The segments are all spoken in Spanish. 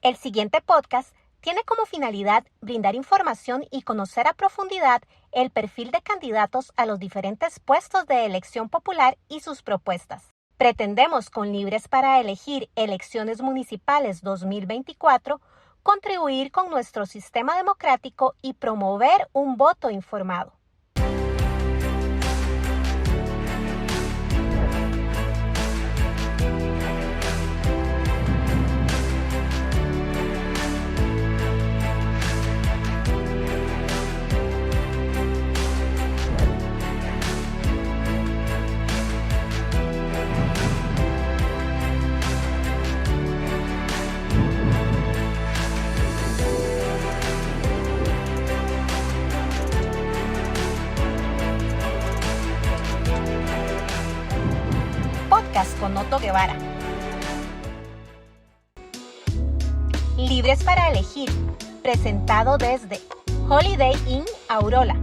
El siguiente podcast tiene como finalidad brindar información y conocer a profundidad el perfil de candidatos a los diferentes puestos de elección popular y sus propuestas. Pretendemos con Libres para Elegir Elecciones Municipales 2024 contribuir con nuestro sistema democrático y promover un voto informado. Podcast con Otto Guevara. Libres para Elegir, presentado desde Holiday Inn Aurora.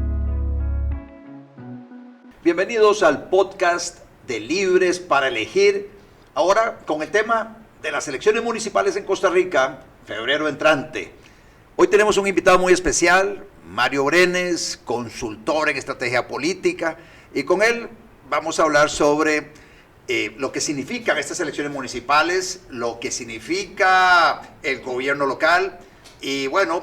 Bienvenidos al podcast de Libres para Elegir, ahora con el tema de las elecciones municipales en Costa Rica, febrero entrante. Hoy tenemos un invitado muy especial, Mario Brenes, consultor en estrategia política, y con él vamos a hablar sobre lo que significan estas elecciones municipales, lo que significa el gobierno local y bueno,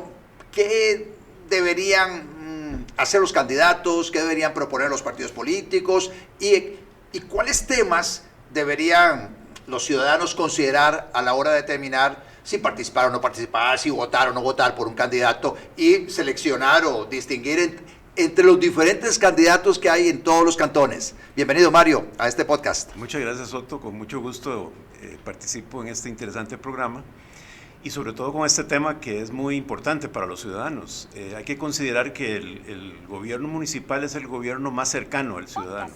qué deberían hacer los candidatos, qué deberían proponer los partidos políticos y cuáles temas deberían los ciudadanos considerar a la hora de determinar si participar o no participar, si votar o no votar por un candidato y seleccionar o distinguir entre los diferentes candidatos que hay en todos los cantones. Bienvenido, Mario, a este podcast. Muchas gracias, Otto. Con mucho gusto participo en este interesante programa y sobre todo con este tema que es muy importante para los ciudadanos. Hay que considerar que el gobierno municipal es el gobierno más cercano al ciudadano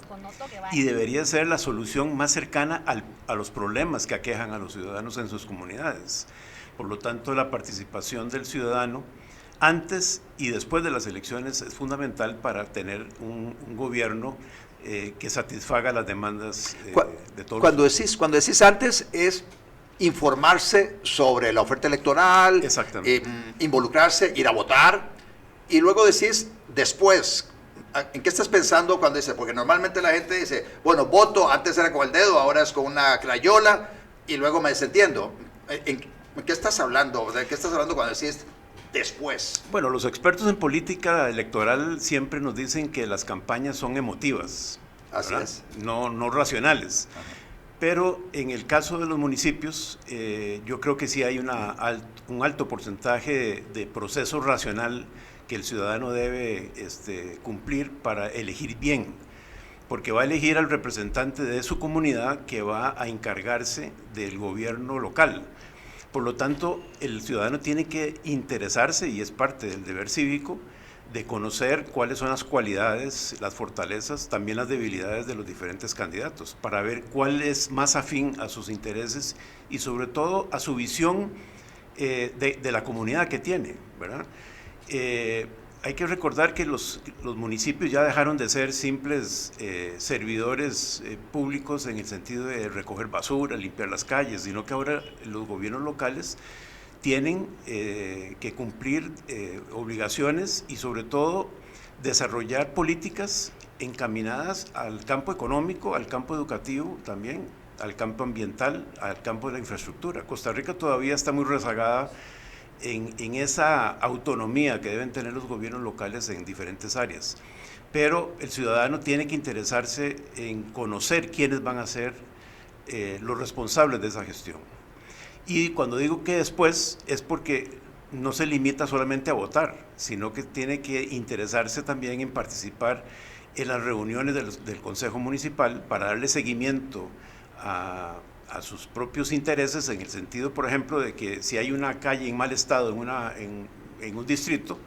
y debería ser la solución más cercana a los problemas que aquejan a los ciudadanos en sus comunidades. Por lo tanto, la participación del ciudadano antes y después de las elecciones es fundamental para tener un gobierno que satisfaga las demandas de todos. Cuando decís antes es informarse sobre la oferta electoral, involucrarse, ir a votar, y luego decís después. ¿En qué estás pensando cuando dices? Porque normalmente la gente dice, bueno, voto, antes era con el dedo, ahora es con una crayola, y luego me desentiendo. ¿En qué estás hablando? ¿De qué estás hablando cuando decís después? Bueno, los expertos en política electoral siempre nos dicen que las campañas son emotivas, así es, no racionales. Ajá. Pero en el caso de los municipios, yo creo que sí hay un alto porcentaje de proceso racional que el ciudadano debe cumplir para elegir bien, porque va a elegir al representante de su comunidad que va a encargarse del gobierno local. Por lo tanto, el ciudadano tiene que interesarse, y es parte del deber cívico, de conocer cuáles son las cualidades, las fortalezas, también las debilidades de los diferentes candidatos, para ver cuál es más afín a sus intereses y sobre todo a su visión de la comunidad que tiene, ¿verdad? Hay que recordar que los municipios ya dejaron de ser simples servidores públicos en el sentido de recoger basura, limpiar las calles, sino que ahora los gobiernos locales tienen que cumplir obligaciones y sobre todo desarrollar políticas encaminadas al campo económico, al campo educativo también, al campo ambiental, al campo de la infraestructura. Costa Rica todavía está muy rezagada en esa autonomía que deben tener los gobiernos locales en diferentes áreas. Pero el ciudadano tiene que interesarse en conocer quiénes van a ser los responsables de esa gestión. Y cuando digo que después es porque no se limita solamente a votar, sino que tiene que interesarse también en participar en las reuniones del Consejo Municipal para darle seguimiento a sus propios intereses, en el sentido, por ejemplo, de que si hay una calle en mal estado en un distrito,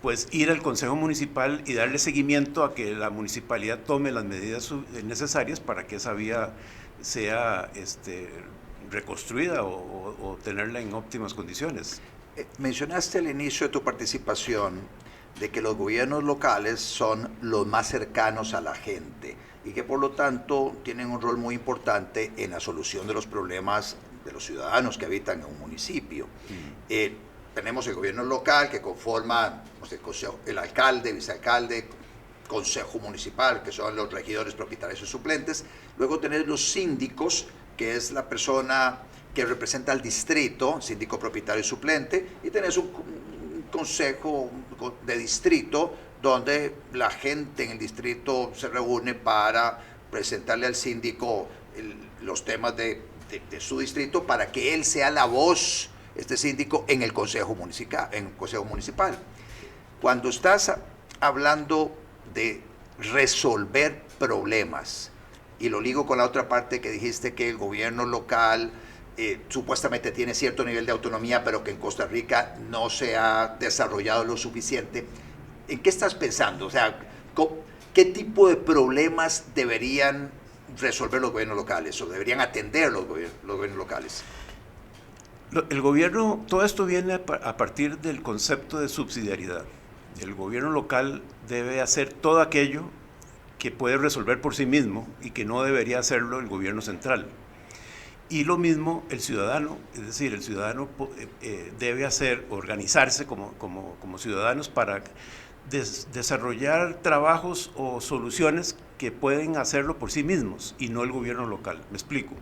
pues ir al Consejo Municipal y darle seguimiento a que la municipalidad tome las medidas necesarias para que esa vía sea reconstruida o tenerla en óptimas condiciones. Mencionaste al inicio de tu participación de que los gobiernos locales son los más cercanos a la gente y que por lo tanto tienen un rol muy importante en la solución de los problemas de los ciudadanos que habitan en un municipio. Tenemos el gobierno local que conforma el alcalde, vicealcalde, consejo municipal, que son los regidores propietarios y suplentes. Luego tenés los síndicos, que es la persona que representa al distrito, síndico propietario y suplente, y tenés un consejo de distrito donde la gente en el distrito se reúne para presentarle al síndico los temas de su distrito para que él sea la voz, este síndico, en el consejo municipal. Cuando estás hablando de resolver problemas, y lo ligo con la otra parte que dijiste, que el gobierno local supuestamente tiene cierto nivel de autonomía, pero que en Costa Rica no se ha desarrollado lo suficiente, ¿en qué estás pensando? O sea, ¿qué tipo de problemas deberían resolver los gobiernos locales o deberían atender los gobiernos locales? El gobierno, todo esto viene a partir del concepto de subsidiariedad. El gobierno local debe hacer todo aquello que puede resolver por sí mismo y que no debería hacerlo el gobierno central. Y lo mismo el ciudadano, es decir, el ciudadano debe organizarse como ciudadanos para desarrollar trabajos o soluciones que pueden hacerlo por sí mismos y no el gobierno local. Me explico.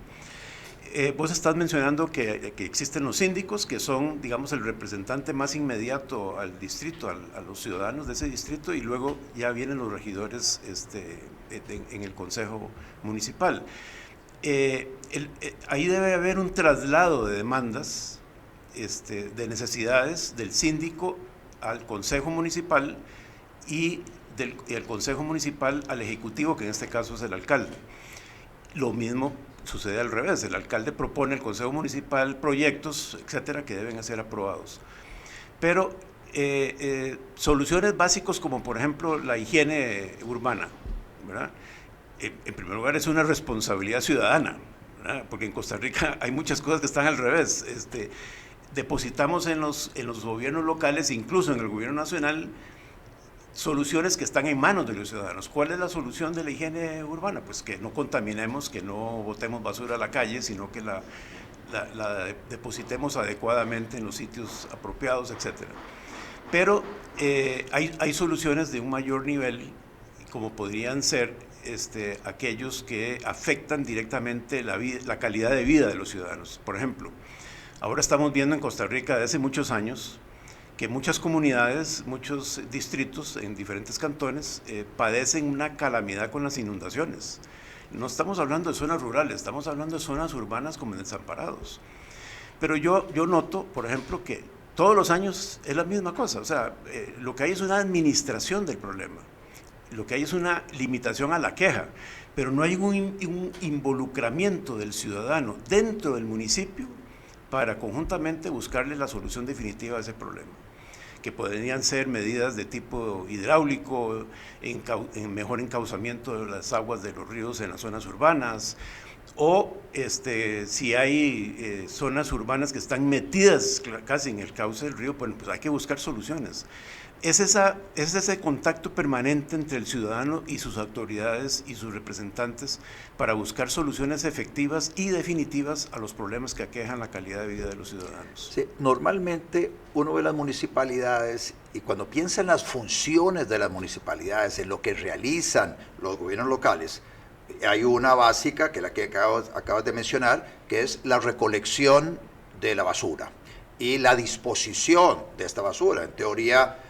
Vos estás mencionando que existen los síndicos, que son, digamos, el representante más inmediato al distrito, a los ciudadanos de ese distrito, y luego ya vienen los regidores en el consejo municipal. Ahí debe haber un traslado de demandas, de necesidades del síndico al consejo municipal y del consejo municipal al ejecutivo, que en este caso es el alcalde. Lo mismo sucede al revés, el alcalde propone al consejo municipal proyectos, etcétera, que deben ser aprobados. Pero soluciones básicas como por ejemplo la higiene urbana, ¿verdad? En primer lugar es una responsabilidad ciudadana, ¿verdad? Porque en Costa Rica hay muchas cosas que están al revés. Depositamos en los gobiernos locales, incluso en el gobierno nacional, soluciones que están en manos de los ciudadanos. ¿Cuál es la solución de la higiene urbana? Pues que no contaminemos, que no botemos basura a la calle, sino que la depositemos adecuadamente en los sitios apropiados, etc. Pero hay soluciones de un mayor nivel, como podrían ser aquellos que afectan directamente la calidad de vida de los ciudadanos. Por ejemplo, ahora estamos viendo en Costa Rica desde hace muchos años que muchas comunidades, muchos distritos en diferentes cantones padecen una calamidad con las inundaciones. No estamos hablando de zonas rurales, estamos hablando de zonas urbanas como desamparados. Pero yo noto, por ejemplo, que todos los años es la misma cosa. O sea, lo que hay es una administración del problema. Lo que hay es una limitación a la queja, pero no hay un involucramiento del ciudadano dentro del municipio para conjuntamente buscarle la solución definitiva a ese problema, que podrían ser medidas de tipo hidráulico, en mejor encauzamiento de las aguas de los ríos en las zonas urbanas, o si hay zonas urbanas que están metidas casi en el cauce del río, pues hay que buscar soluciones. Es ese contacto permanente entre el ciudadano y sus autoridades y sus representantes para buscar soluciones efectivas y definitivas a los problemas que aquejan la calidad de vida de los ciudadanos. Sí, normalmente uno ve las municipalidades y cuando piensa en las funciones de las municipalidades, en lo que realizan los gobiernos locales, hay una básica, que es la que acabas de mencionar, que es la recolección de la basura y la disposición de esta basura. En teoría,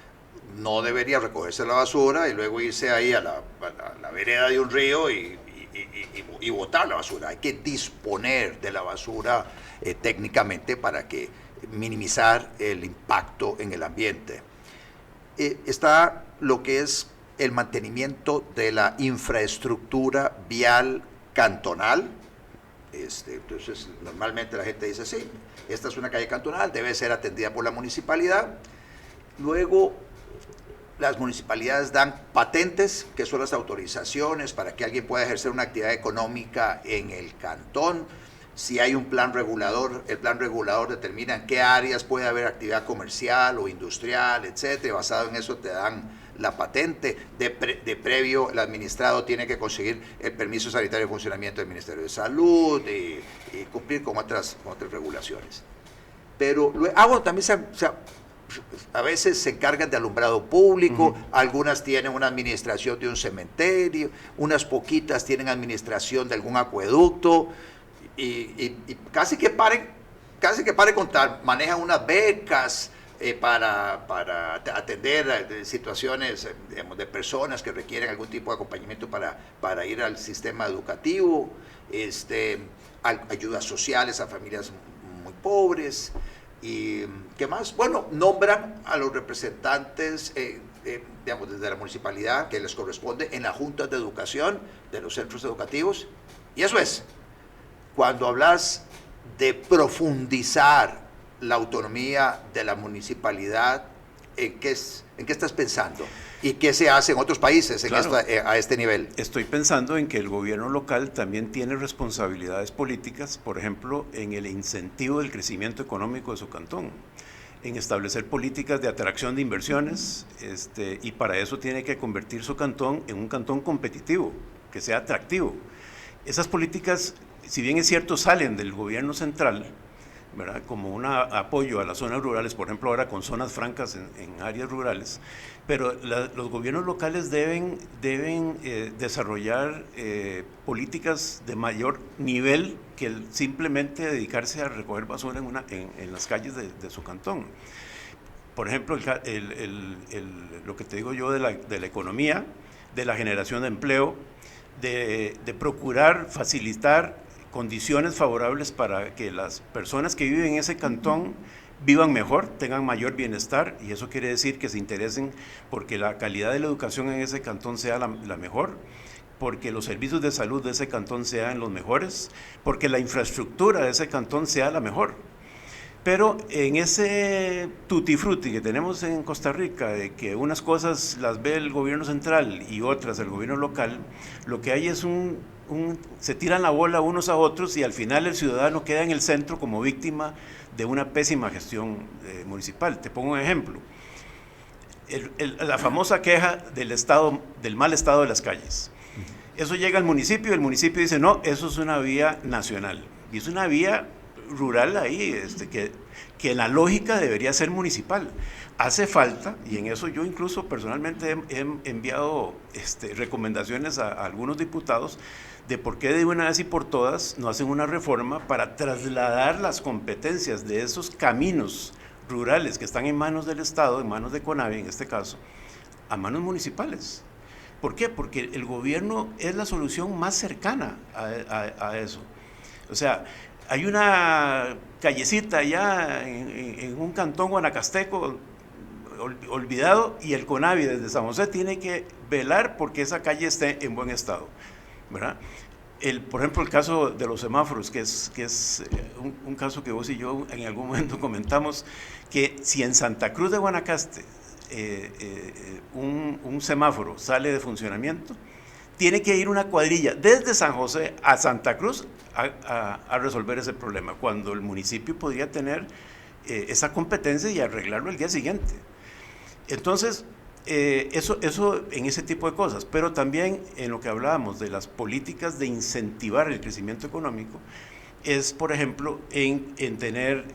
no debería recogerse la basura y luego irse ahí a la vereda de un río y botar la basura. Hay que disponer de la basura técnicamente para que minimizar el impacto en el ambiente. Está lo que es el mantenimiento de la infraestructura vial cantonal. Entonces, normalmente la gente dice, sí, esta es una calle cantonal, debe ser atendida por la municipalidad. Luego, las municipalidades dan patentes, que son las autorizaciones para que alguien pueda ejercer una actividad económica en el cantón. Si hay un plan regulador, el plan regulador determina en qué áreas puede haber actividad comercial o industrial, etcétera. Basado en eso te dan la patente, de previo el administrado tiene que conseguir el permiso sanitario de funcionamiento del Ministerio de Salud y cumplir con otras regulaciones. Pero luego también a veces se encargan de alumbrado público, algunas tienen una administración de un cementerio, unas poquitas tienen administración de algún acueducto, y casi que paren contar, manejan unas becas para atender situaciones, digamos, de personas que requieren algún tipo de acompañamiento para ir al sistema educativo, ayudas sociales a familias muy pobres. ¿Y qué más? Bueno, nombran a los representantes, digamos, desde la municipalidad que les corresponde en las juntas de educación de los centros educativos. Y eso es, cuando hablas de profundizar la autonomía de la municipalidad, ¿en qué estás pensando? ¿Y qué se hace en otros países a este nivel? Estoy pensando en que el gobierno local también tiene responsabilidades políticas, por ejemplo, en el incentivo del crecimiento económico de su cantón, en establecer políticas de atracción de inversiones, y para eso tiene que convertir su cantón en un cantón competitivo, que sea atractivo. Esas políticas, si bien es cierto, salen del gobierno central, ¿verdad?, como un apoyo a las zonas rurales, por ejemplo ahora con zonas francas en áreas rurales, pero los gobiernos locales deben desarrollar políticas de mayor nivel que simplemente dedicarse a recoger basura en las calles de su cantón. Por ejemplo, lo que te digo yo de la economía, de la generación de empleo, de procurar facilitar condiciones favorables para que las personas que viven en ese cantón vivan mejor, tengan mayor bienestar, y eso quiere decir que se interesen porque la calidad de la educación en ese cantón sea la mejor, porque los servicios de salud de ese cantón sean los mejores, porque la infraestructura de ese cantón sea la mejor. Pero en ese tutti frutti que tenemos en Costa Rica, de que unas cosas las ve el gobierno central y otras el gobierno local, lo que hay es se tiran la bola unos a otros, y al final el ciudadano queda en el centro como víctima de una pésima gestión municipal. Te pongo un ejemplo. La famosa queja del mal estado de las calles. Eso llega al municipio y el municipio dice, no, eso es una vía nacional. Y es una vía rural ahí, que la lógica debería ser municipal. Hace falta, y en eso yo incluso personalmente he enviado recomendaciones a algunos diputados, de por qué de una vez y por todas no hacen una reforma para trasladar las competencias de esos caminos rurales que están en manos del Estado, en manos de CONAVI en este caso, a manos municipales. ¿Por qué? Porque el gobierno es la solución más cercana a eso. O sea, hay una callecita allá en un cantón guanacasteco olvidado, y el CONAVI desde San José tiene que velar porque esa calle esté en buen estado, ¿verdad? Por ejemplo, el caso de los semáforos, que es un caso que vos y yo en algún momento comentamos, que si en Santa Cruz de Guanacaste un semáforo sale de funcionamiento, tiene que ir una cuadrilla desde San José a Santa Cruz a resolver ese problema, cuando el municipio podría tener esa competencia y arreglarlo el día siguiente. Entonces, eso en ese tipo de cosas, pero también en lo que hablábamos de las políticas de incentivar el crecimiento económico, es, por ejemplo, en tener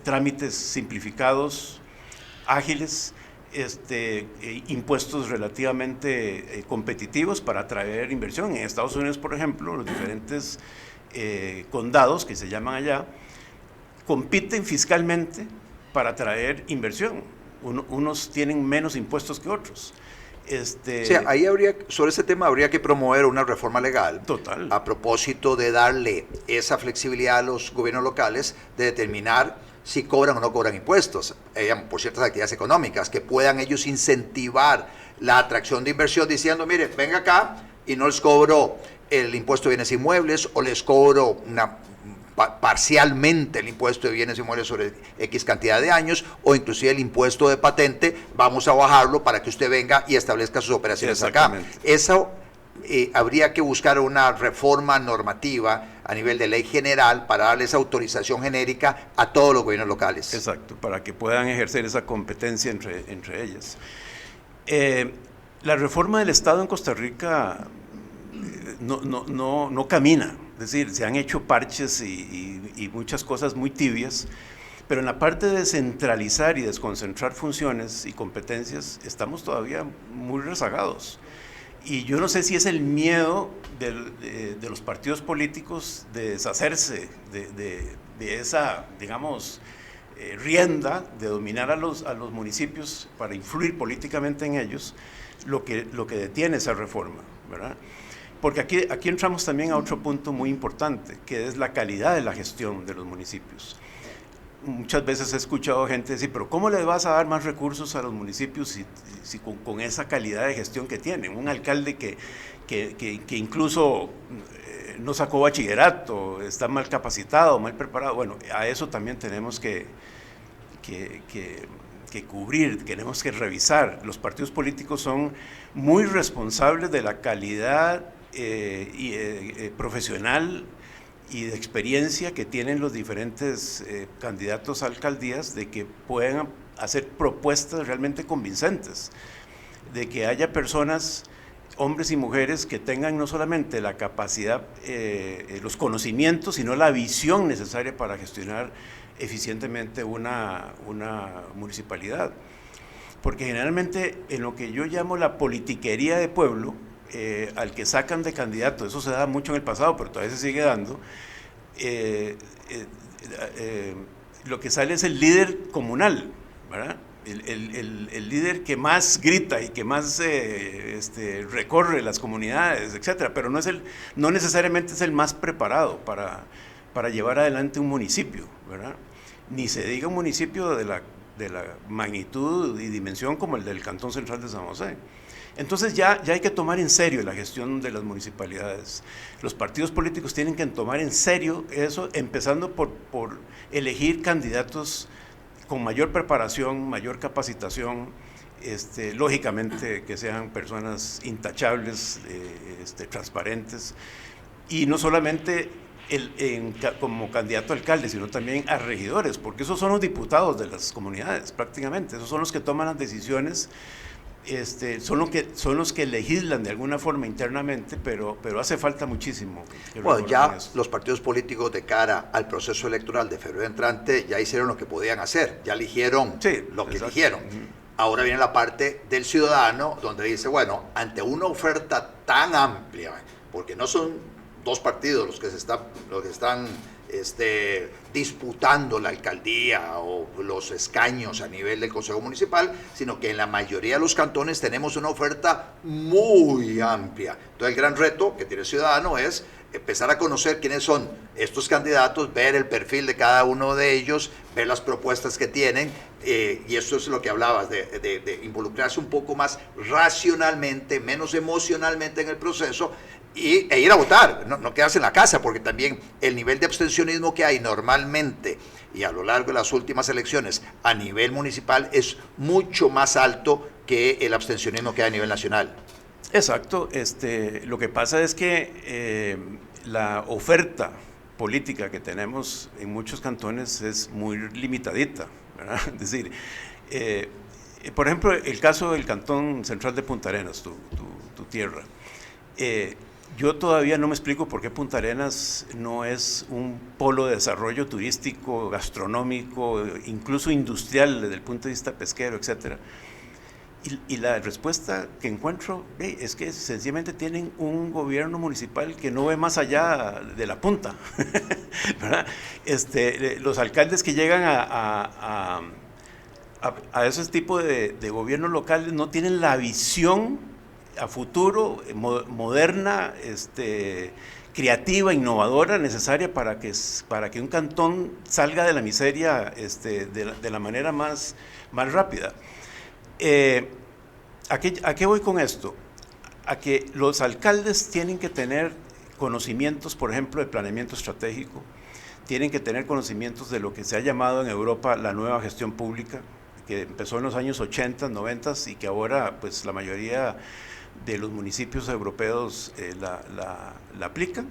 trámites simplificados, ágiles, impuestos relativamente competitivos para atraer inversión. En Estados Unidos, por ejemplo, los diferentes condados que se llaman allá compiten fiscalmente para atraer inversión. Unos tienen menos impuestos que otros. O sea, ahí sobre ese tema habría que promover una reforma legal. Total. A propósito de darle esa flexibilidad a los gobiernos locales de determinar si cobran o no cobran impuestos por ciertas actividades económicas, que puedan ellos incentivar la atracción de inversión diciendo, mire, venga acá y no les cobro el impuesto de bienes inmuebles, o les cobro parcialmente el impuesto de bienes inmuebles sobre X cantidad de años, o inclusive el impuesto de patente, vamos a bajarlo para que usted venga y establezca sus operaciones acá. Eso habría que buscar una reforma normativa a nivel de ley general para darle esa autorización genérica a todos los gobiernos locales. Exacto, para que puedan ejercer esa competencia entre ellas. La reforma del Estado en Costa Rica no camina, es decir, se han hecho parches y muchas cosas muy tibias, pero en la parte de centralizar y desconcentrar funciones y competencias estamos todavía muy rezagados. Y yo no sé si es el miedo de los partidos políticos de deshacerse de esa, digamos, rienda de dominar a los municipios para influir políticamente en ellos, lo que detiene esa reforma, ¿verdad? Porque aquí entramos también a otro punto muy importante, que es la calidad de la gestión de los municipios. Muchas veces he escuchado gente decir, pero ¿cómo le vas a dar más recursos a los municipios si con esa calidad de gestión que tienen? Un alcalde que incluso no sacó bachillerato, está mal capacitado, mal preparado. Bueno, a eso también tenemos que cubrir, tenemos que revisar. Los partidos políticos son muy responsables de la calidad profesional y de experiencia que tienen los diferentes candidatos a alcaldías, de que puedan hacer propuestas realmente convincentes, de que haya personas, hombres y mujeres, que tengan no solamente la capacidad, los conocimientos, sino la visión necesaria para gestionar eficientemente una municipalidad. Porque generalmente en lo que yo llamo la politiquería de pueblo, al que sacan de candidato, eso se da mucho en el pasado, pero todavía se sigue dando, lo que sale es el líder comunal, ¿verdad? El líder que más grita y que más recorre las comunidades, etcétera, pero no necesariamente es el más preparado para llevar adelante un municipio, ¿verdad? Ni se diga un municipio de la magnitud y dimensión como el del Cantón Central de San José. Entonces ya hay que tomar en serio la gestión de las municipalidades. Los partidos políticos tienen que tomar en serio eso, empezando por elegir candidatos con mayor preparación, mayor capacitación, lógicamente que sean personas intachables, transparentes, y no solamente como candidato a alcalde, sino también a regidores, porque esos son los diputados de las comunidades prácticamente, esos son los que toman las decisiones. Son los que legislan de alguna forma internamente, pero hace falta muchísimo. Bueno, ya los partidos políticos de cara al proceso electoral de febrero entrante ya hicieron lo que podían hacer, ya eligieron lo que eligieron. Ahora viene la parte del ciudadano, donde dice, bueno, ante una oferta tan amplia, porque no son dos partidos los que están disputando la alcaldía o los escaños a nivel del Consejo Municipal, sino que en la mayoría de los cantones tenemos una oferta muy amplia. Entonces el gran reto que tiene el ciudadano es empezar a conocer quiénes son estos candidatos, ver el perfil de cada uno de ellos, ver las propuestas que tienen, y eso es lo que hablabas, de involucrarse un poco más racionalmente, menos emocionalmente en el proceso, e ir a votar, no quedarse en la casa, porque también el nivel de abstencionismo que hay normalmente y a lo largo de las últimas elecciones a nivel municipal es mucho más alto que el abstencionismo que hay a nivel nacional. Exacto, lo que pasa es que la oferta política que tenemos en muchos cantones es muy limitadita, ¿verdad? Es decir, por ejemplo, el caso del Cantón Central de Punta Arenas, tu tierra. Yo todavía no me explico por qué Punta Arenas no es un polo de desarrollo turístico, gastronómico, incluso industrial desde el punto de vista pesquero, etcétera. Y la respuesta que encuentro es que sencillamente tienen un gobierno municipal que no ve más allá de la punta, ¿verdad? Los alcaldes que llegan a ese tipo de gobiernos locales no tienen la visión a futuro, moderna, creativa, innovadora, necesaria para que un cantón salga de la miseria de la manera más rápida. ¿A qué voy con esto? A que los alcaldes tienen que tener conocimientos, por ejemplo, de planeamiento estratégico, tienen que tener conocimientos de lo que se ha llamado en Europa la nueva gestión pública, que empezó en los años 80, 90 y que ahora pues la mayoría de los municipios europeos la aplican,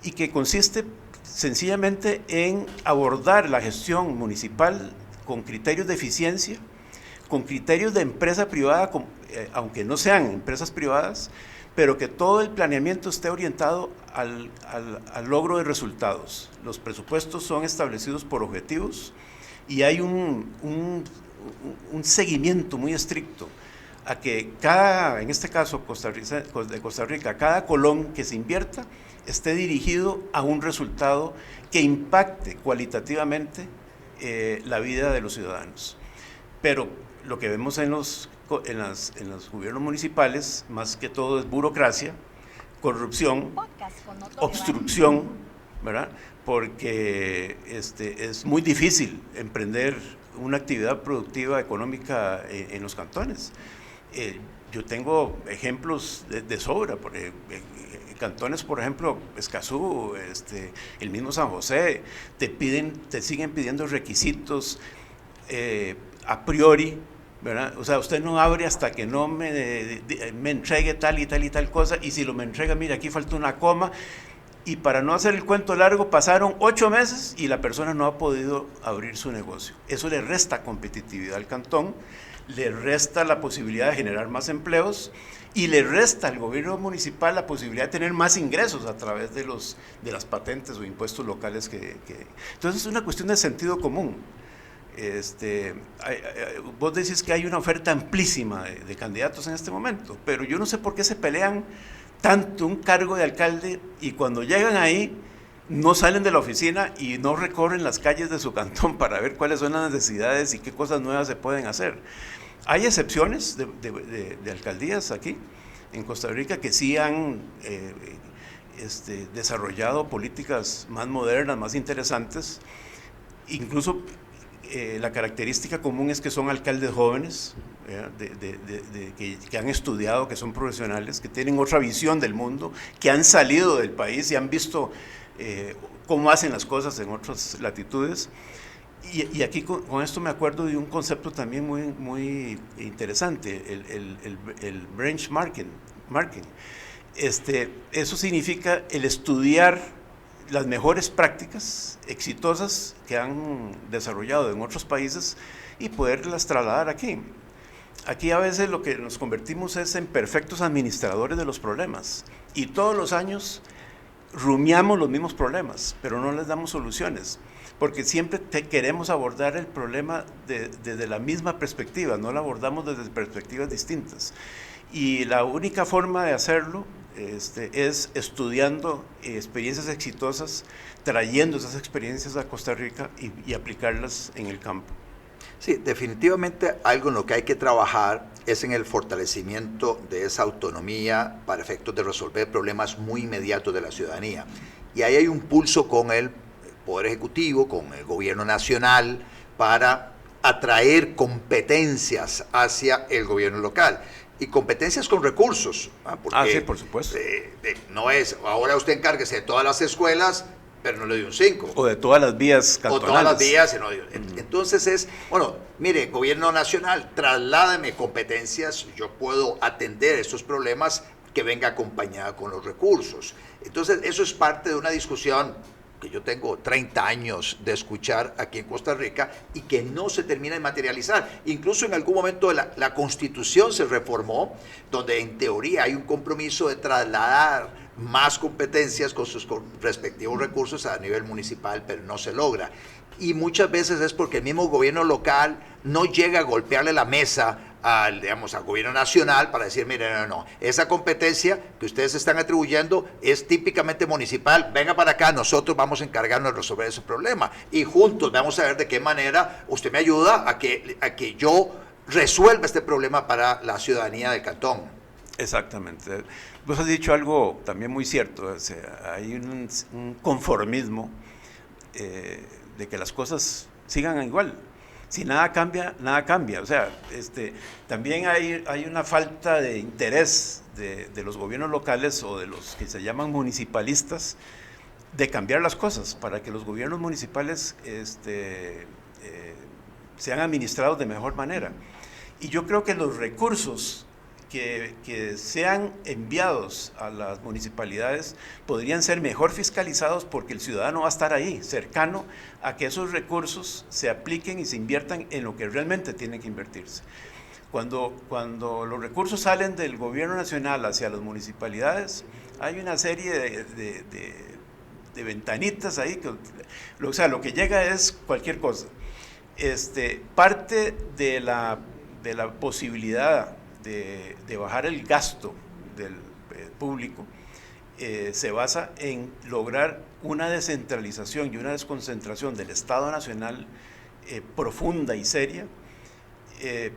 y que consiste sencillamente en abordar la gestión municipal con criterios de eficiencia, con criterios de empresa privada, aunque no sean empresas privadas, pero que todo el planeamiento esté orientado al logro de resultados. Los presupuestos son establecidos por objetivos y hay un seguimiento muy estricto a que en este caso de Costa Rica, cada colón que se invierta esté dirigido a un resultado que impacte cualitativamente la vida de los ciudadanos. Pero lo que vemos en los gobiernos municipales, más que todo es burocracia, corrupción, obstrucción, ¿verdad? Porque es muy difícil emprender una actividad productiva económica en los cantones. Yo tengo ejemplos de sobra, cantones, por ejemplo, Escazú, el mismo San José, te siguen pidiendo requisitos a priori, ¿verdad? O sea, usted no abre hasta que no me entregue tal y tal y tal cosa, y si lo me entrega, mira, aquí falta una coma, y para no hacer el cuento largo, pasaron 8 meses y la persona no ha podido abrir su negocio. Eso le resta competitividad al cantón, le resta la posibilidad de generar más empleos y le resta al gobierno municipal la posibilidad de tener más ingresos a través de las patentes o impuestos locales Entonces es una cuestión de sentido común. Vos decís que hay una oferta amplísima de candidatos en este momento, pero yo no sé por qué se pelean tanto un cargo de alcalde y cuando llegan ahí no salen de la oficina y no recorren las calles de su cantón para ver cuáles son las necesidades y qué cosas nuevas se pueden hacer. Hay excepciones de alcaldías aquí en Costa Rica que sí han desarrollado políticas más modernas, más interesantes. Incluso la característica común es que son alcaldes jóvenes, que han estudiado, que son profesionales, que tienen otra visión del mundo, que han salido del país y han visto cómo hacen las cosas en otras latitudes. Y aquí con esto me acuerdo de un concepto también muy interesante, el benchmarking. Eso significa el estudiar las mejores prácticas exitosas que han desarrollado en otros países y poderlas trasladar aquí. Aquí a veces lo que nos convertimos es en perfectos administradores de los problemas y todos los años rumiamos los mismos problemas, pero no les damos soluciones, porque siempre queremos abordar el problema desde la misma perspectiva, no lo abordamos desde perspectivas distintas. Y la única forma de hacerlo es estudiando experiencias exitosas, trayendo esas experiencias a Costa Rica y aplicarlas en el campo. Sí, definitivamente algo en lo que hay que trabajar es en el fortalecimiento de esa autonomía para efectos de resolver problemas muy inmediatos de la ciudadanía. Y ahí hay un pulso con el Poder Ejecutivo, con el Gobierno Nacional, para atraer competencias hacia el gobierno local. Y competencias con recursos. Porque, sí, por supuesto. No es, ahora usted encárguese de todas las escuelas, pero no le dio un 5. O de todas las vías cantonales. O todas las vías. No, entonces mire, gobierno nacional, trasládeme competencias, yo puedo atender estos problemas que venga acompañada con los recursos. Entonces, eso es parte de una discusión que yo tengo 30 años de escuchar aquí en Costa Rica y que no se termina de materializar. Incluso en algún momento la Constitución se reformó, donde en teoría hay un compromiso de trasladar más competencias con sus respectivos recursos a nivel municipal, pero no se logra. Y muchas veces es porque el mismo gobierno local no llega a golpearle la mesa al gobierno nacional para decir, mire, no, esa competencia que ustedes están atribuyendo es típicamente municipal, venga para acá, nosotros vamos a encargarnos de resolver ese problema y juntos vamos a ver de qué manera usted me ayuda a que yo resuelva este problema para la ciudadanía del cantón. Exactamente. Vos has dicho algo también muy cierto, o sea, hay un conformismo de que las cosas sigan igual. Si nada cambia, nada cambia. O sea, también hay una falta de interés de los gobiernos locales o de los que se llaman municipalistas de cambiar las cosas para que los gobiernos municipales sean administrados de mejor manera. Y yo creo que los recursos que sean enviados a las municipalidades podrían ser mejor fiscalizados, porque el ciudadano va a estar ahí, cercano a que esos recursos se apliquen y se inviertan en lo que realmente tienen que invertirse. Cuando los recursos salen del gobierno nacional hacia las municipalidades, hay una serie de ventanitas ahí, o sea, lo que llega es cualquier cosa. Parte de la posibilidad de bajar el gasto del público se basa en lograr una descentralización y una desconcentración del Estado Nacional profunda y seria,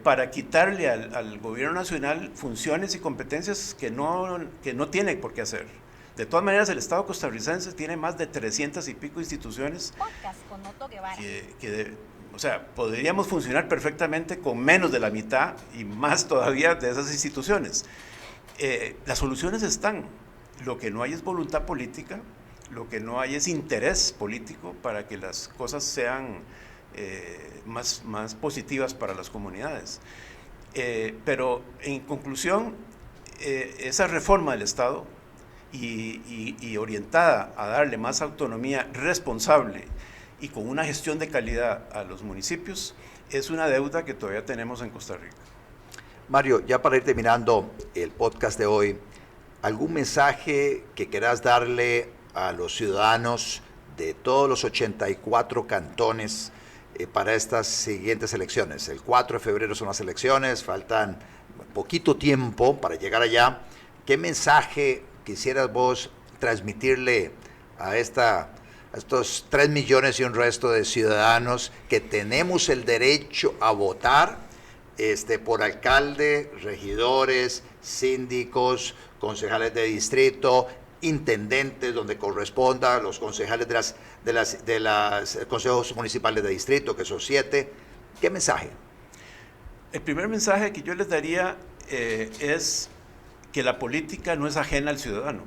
para quitarle al gobierno nacional funciones y competencias que no tiene por qué hacer. De todas maneras, el Estado costarricense tiene más de 300 y pico instituciones o sea, podríamos funcionar perfectamente con menos de la mitad y más todavía de esas instituciones. Las soluciones están. Lo que no hay es voluntad política, lo que no hay es interés político para que las cosas sean más positivas para las comunidades. Pero en conclusión, esa reforma del Estado y orientada a darle más autonomía responsable y con una gestión de calidad a los municipios, es una deuda que todavía tenemos en Costa Rica. Mario, ya para ir terminando el podcast de hoy, ¿algún mensaje que quieras darle a los ciudadanos de todos los 84 cantones para estas siguientes elecciones? El 4 de febrero son las elecciones, faltan poquito tiempo para llegar allá. ¿Qué mensaje quisieras vos transmitirle a estos 3 millones y un resto de ciudadanos que tenemos el derecho a votar por alcalde, regidores, síndicos, concejales de distrito, intendentes donde corresponda, los concejales de las consejos municipales de distrito, que son 7? ¿Qué mensaje? El primer mensaje que yo les daría es que la política no es ajena al ciudadano.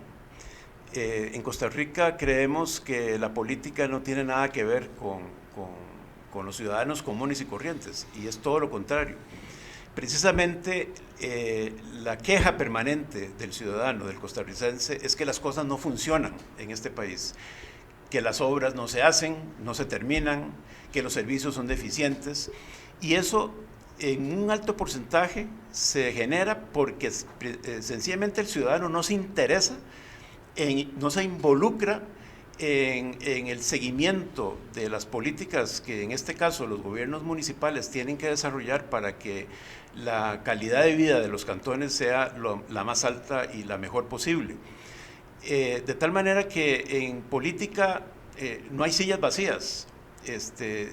En Costa Rica creemos que la política no tiene nada que ver con los ciudadanos comunes y corrientes, y es todo lo contrario. Precisamente la queja permanente del ciudadano, del costarricense, es que las cosas no funcionan en este país, que las obras no se hacen, no se terminan, que los servicios son deficientes, y eso en un alto porcentaje se genera porque sencillamente el ciudadano no se interesa, no se involucra en el seguimiento de las políticas que en este caso los gobiernos municipales tienen que desarrollar para que la calidad de vida de los cantones sea la más alta y la mejor posible. De tal manera que en política no hay sillas vacías.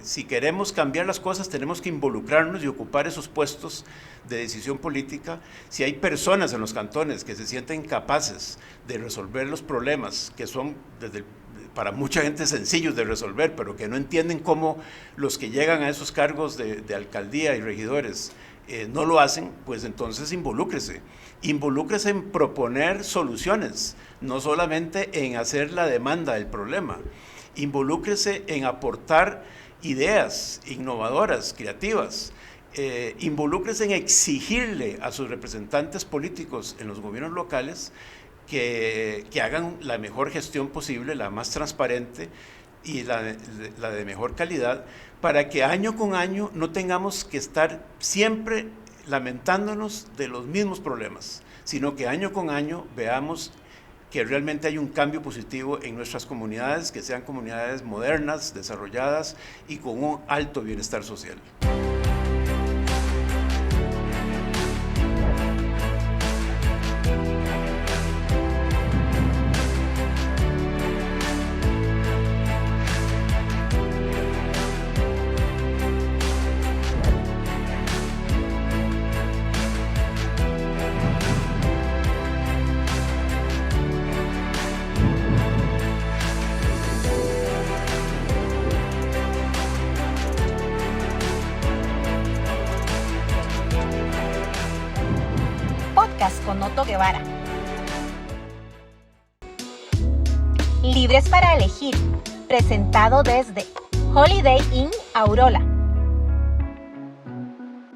Si queremos cambiar las cosas tenemos que involucrarnos y ocupar esos puestos de decisión política. Si hay personas en los cantones que se sienten capaces de resolver los problemas que son para mucha gente sencillos de resolver, pero que no entienden cómo los que llegan a esos cargos de alcaldía y regidores no lo hacen, pues entonces involúcrese en proponer soluciones, no solamente en hacer la demanda del problema. Involúcrese en aportar ideas innovadoras, creativas. Involúcrese en exigirle a sus representantes políticos en los gobiernos locales que hagan la mejor gestión posible, la más transparente y la de mejor calidad, para que año con año no tengamos que estar siempre lamentándonos de los mismos problemas, sino que año con año veamos que realmente hay un cambio positivo en nuestras comunidades, que sean comunidades modernas, desarrolladas y con un alto bienestar social. Con Otto Guevara. Libres para elegir, presentado desde Holiday Inn Aurora.